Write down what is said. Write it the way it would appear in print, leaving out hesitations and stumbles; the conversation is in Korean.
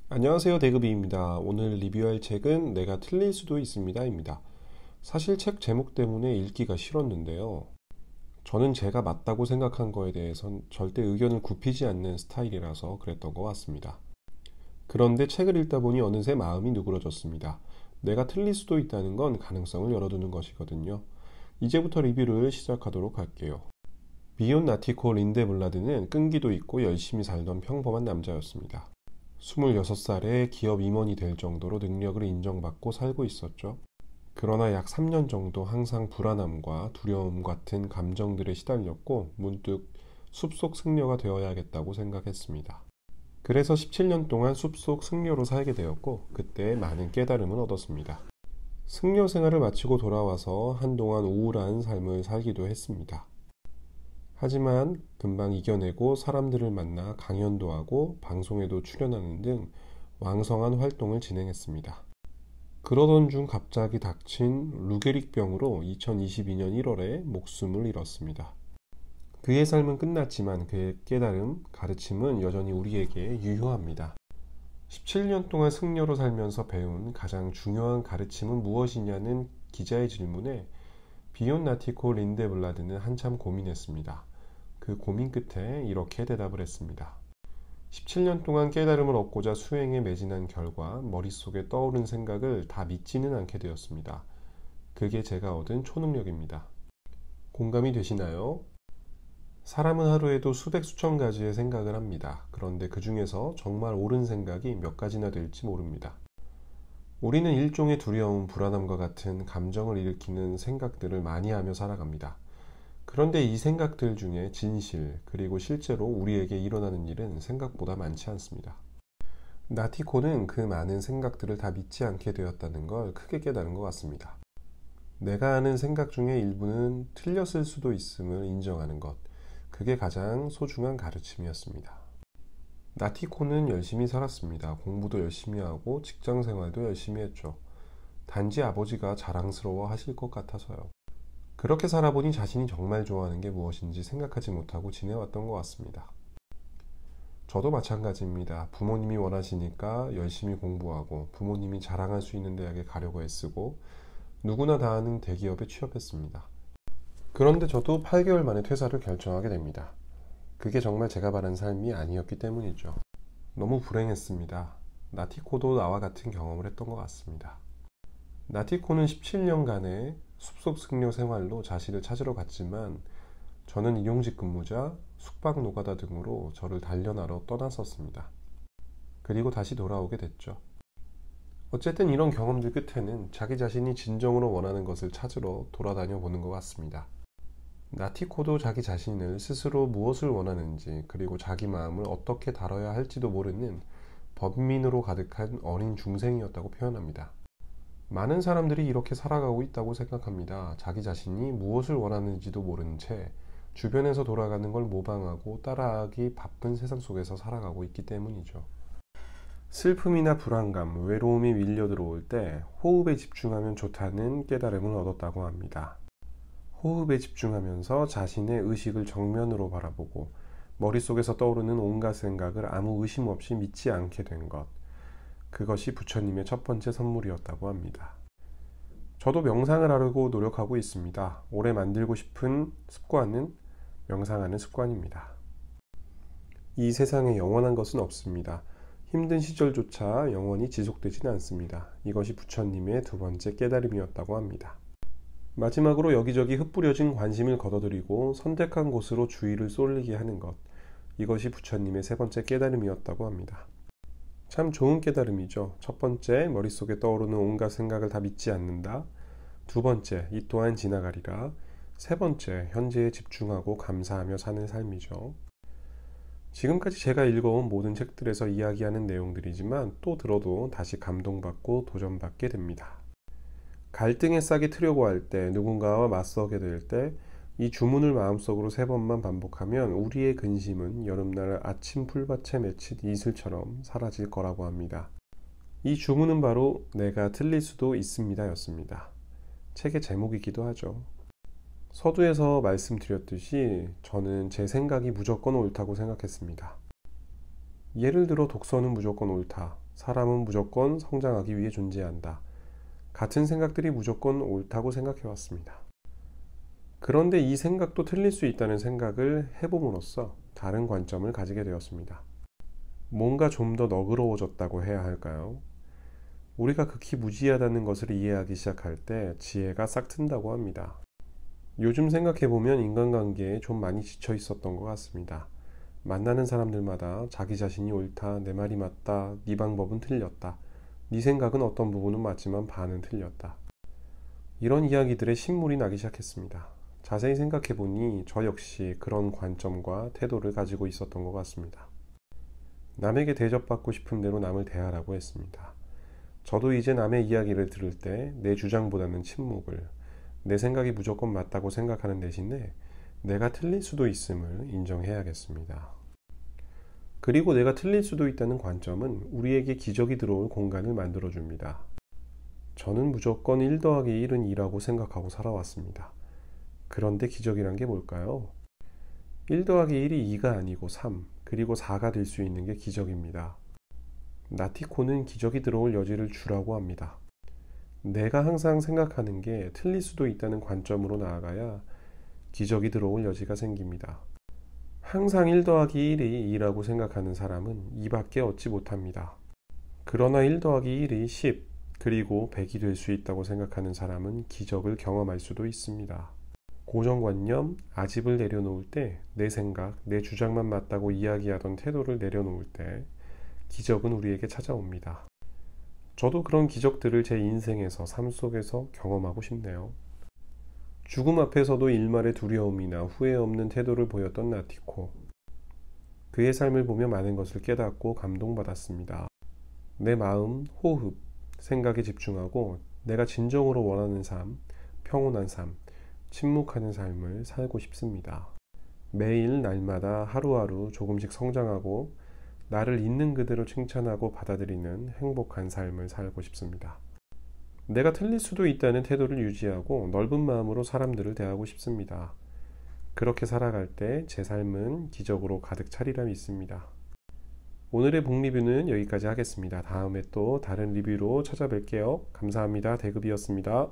안녕하세요, 대급이입니다. 오늘 리뷰할 책은 내가 틀릴 수도 있습니다입니다. 사실 책 제목 때문에 읽기가 싫었는데요. 저는 제가 맞다고 생각한 거에 대해선 절대 의견을 굽히지 않는 스타일이라서 그랬던 것 같습니다. 그런데 책을 읽다 보니 어느새 마음이 누그러졌습니다. 내가 틀릴 수도 있다는 건 가능성을 열어두는 것이거든요. 이제부터 리뷰를 시작하도록 할게요. 비욘 나티코 린데블라드는 끈기도 있고 열심히 살던 평범한 남자였습니다. 26살에 기업 임원이 될 정도로 능력을 인정받고 살고 있었죠. 그러나 약 3년 정도 항상 불안함과 두려움 같은 감정들에 시달렸고 문득 숲속 승려가 되어야겠다고 생각했습니다. 그래서 17년 동안 숲속 승려로 살게 되었고 그때 많은 깨달음을 얻었습니다. 승려 생활을 마치고 돌아와서 한동안 우울한 삶을 살기도 했습니다. 하지만 금방 이겨내고 사람들을 만나 강연도 하고 방송에도 출연하는 등 왕성한 활동을 진행했습니다. 그러던 중 갑자기 닥친 루게릭병으로 2022년 1월에 목숨을 잃었습니다. 그의 삶은 끝났지만 그의 깨달음, 가르침은 여전히 우리에게 유효합니다. 17년 동안 승려로 살면서 배운 가장 중요한 가르침은 무엇이냐는 기자의 질문에 비욘 나티코 린데블라드는 한참 고민했습니다. 그 고민 끝에 이렇게 대답을 했습니다. 17년 동안 깨달음을 얻고자 수행에 매진한 결과 머릿속에 떠오른 생각을 다 믿지는 않게 되었습니다. 그게 제가 얻은 초능력입니다. 공감이 되시나요? 사람은 하루에도 수백 수천 가지의 생각을 합니다. 그런데 그 중에서 정말 옳은 생각이 몇 가지나 될지 모릅니다. 우리는 일종의 두려움, 불안함과 같은 감정을 일으키는 생각들을 많이 하며 살아갑니다. 그런데 이 생각들 중에 진실, 그리고 실제로 우리에게 일어나는 일은 생각보다 많지 않습니다. 나티코는 그 많은 생각들을 다 믿지 않게 되었다는 걸 크게 깨달은 것 같습니다. 내가 하는 생각 중에 일부는 틀렸을 수도 있음을 인정하는 것, 그게 가장 소중한 가르침이었습니다. 나티코는 열심히 살았습니다. 공부도 열심히 하고 직장 생활도 열심히 했죠. 단지 아버지가 자랑스러워 하실 것 같아서요. 그렇게 살아보니 자신이 정말 좋아하는 게 무엇인지 생각하지 못하고 지내왔던 것 같습니다. 저도 마찬가지입니다. 부모님이 원하시니까 열심히 공부하고 부모님이 자랑할 수 있는 대학에 가려고 애쓰고 누구나 다 아는 대기업에 취업했습니다. 그런데 저도 8개월 만에 퇴사를 결정하게 됩니다. 그게 정말 제가 바란 삶이 아니었기 때문이죠. 너무 불행했습니다. 나티코도 나와 같은 경험을 했던 것 같습니다. 나티코는 17년간의 숲속 승려 생활로 자신을 찾으러 갔지만 저는 일용직 근무자, 숙박 노가다 등으로 저를 단련하러 떠났었습니다. 그리고 다시 돌아오게 됐죠. 어쨌든 이런 경험들 끝에는 자기 자신이 진정으로 원하는 것을 찾으러 돌아다녀 보는 것 같습니다. 나티코도 자기 자신을 스스로 무엇을 원하는지 그리고 자기 마음을 어떻게 다뤄야 할지도 모르는 번민으로 가득한 어린 중생이었다고 표현합니다. 많은 사람들이 이렇게 살아가고 있다고 생각합니다. 자기 자신이 무엇을 원하는지도 모른 채 주변에서 돌아가는 걸 모방하고 따라하기 바쁜 세상 속에서 살아가고 있기 때문이죠. 슬픔이나 불안감, 외로움이 밀려 들어올 때 호흡에 집중하면 좋다는 깨달음을 얻었다고 합니다. 호흡에 집중하면서 자신의 의식을 정면으로 바라보고 머릿속에서 떠오르는 온갖 생각을 아무 의심 없이 믿지 않게 된 것. 그것이 부처님의 첫 번째 선물이었다고 합니다. 저도 명상을 하려고 노력하고 있습니다. 올해 만들고 싶은 습관은 명상하는 습관입니다. 이 세상에 영원한 것은 없습니다. 힘든 시절조차 영원히 지속되지는 않습니다. 이것이 부처님의 두 번째 깨달음이었다고 합니다. 마지막으로 여기저기 흩뿌려진 관심을 걷어들이고 선택한 곳으로 주의를 쏠리게 하는 것. 이것이 부처님의 세 번째 깨달음이었다고 합니다. 참 좋은 깨달음이죠. 첫 번째, 머릿속에 떠오르는 온갖 생각을 다 믿지 않는다. 두 번째, 이 또한 지나가리라. 세 번째, 현재에 집중하고 감사하며 사는 삶이죠. 지금까지 제가 읽어온 모든 책들에서 이야기하는 내용들이지만 또 들어도 다시 감동받고 도전받게 됩니다. 갈등의 싹이 트려고 할 때, 누군가와 맞서게 될 때, 이 주문을 마음속으로 3번만 반복하면 우리의 근심은 여름날 아침 풀밭에 맺힌 이슬처럼 사라질 거라고 합니다. 이 주문은 바로 내가 틀릴 수도 있습니다 였습니다. 책의 제목이기도 하죠. 서두에서 말씀드렸듯이 저는 제 생각이 무조건 옳다고 생각했습니다. 예를 들어 독서는 무조건 옳다, 사람은 무조건 성장하기 위해 존재한다. 같은 생각들이 무조건 옳다고 생각해왔습니다. 그런데 이 생각도 틀릴 수 있다는 생각을 해봄으로써 다른 관점을 가지게 되었습니다. 뭔가 좀 더 너그러워졌다고 해야 할까요? 우리가 극히 무지하다는 것을 이해하기 시작할 때 지혜가 싹 튼다고 합니다. 요즘 생각해보면 인간관계에 좀 많이 지쳐 있었던 것 같습니다. 만나는 사람들마다 자기 자신이 옳다, 내 말이 맞다, 네 방법은 틀렸다, 네 생각은 어떤 부분은 맞지만 반은 틀렸다. 이런 이야기들에 신물이 나기 시작했습니다. 자세히 생각해보니 저 역시 그런 관점과 태도를 가지고 있었던 것 같습니다. 남에게 대접받고 싶은 대로 남을 대하라고 했습니다. 저도 이제 남의 이야기를 들을 때 내 주장보다는 침묵을, 내 생각이 무조건 맞다고 생각하는 대신에 내가 틀릴 수도 있음을 인정해야겠습니다. 그리고 내가 틀릴 수도 있다는 관점은 우리에게 기적이 들어올 공간을 만들어줍니다. 저는 무조건 1 더하기 1은 2라고 생각하고 살아왔습니다. 그런데 기적이란 게 뭘까요? 1 더하기 1이 2가 아니고 3, 그리고 4가 될 수 있는 게 기적입니다. 나티코는 기적이 들어올 여지를 주라고 합니다. 내가 항상 생각하는 게 틀릴 수도 있다는 관점으로 나아가야 기적이 들어올 여지가 생깁니다. 항상 1 더하기 1이 2라고 생각하는 사람은 2밖에 얻지 못합니다. 그러나 1 더하기 1이 10, 그리고 100이 될 수 있다고 생각하는 사람은 기적을 경험할 수도 있습니다. 고정관념, 아집을 내려놓을 때 내 생각, 내 주장만 맞다고 이야기하던 태도를 내려놓을 때 기적은 우리에게 찾아옵니다. 저도 그런 기적들을 제 인생에서, 삶 속에서 경험하고 싶네요. 죽음 앞에서도 일말의 두려움이나 후회 없는 태도를 보였던 나티코. 그의 삶을 보며 많은 것을 깨닫고 감동받았습니다. 내 마음, 호흡, 생각에 집중하고 내가 진정으로 원하는 삶, 평온한 삶, 침묵하는 삶을 살고 싶습니다. 매일 날마다 하루하루 조금씩 성장하고 나를 있는 그대로 칭찬하고 받아들이는 행복한 삶을 살고 싶습니다. 내가 틀릴 수도 있다는 태도를 유지하고 넓은 마음으로 사람들을 대하고 싶습니다. 그렇게 살아갈 때 제 삶은 기적으로 가득 차리라 믿습니다. 오늘의 북 리뷰는 여기까지 하겠습니다. 다음에 또 다른 리뷰로 찾아뵐게요. 감사합니다. 대급이었습니다.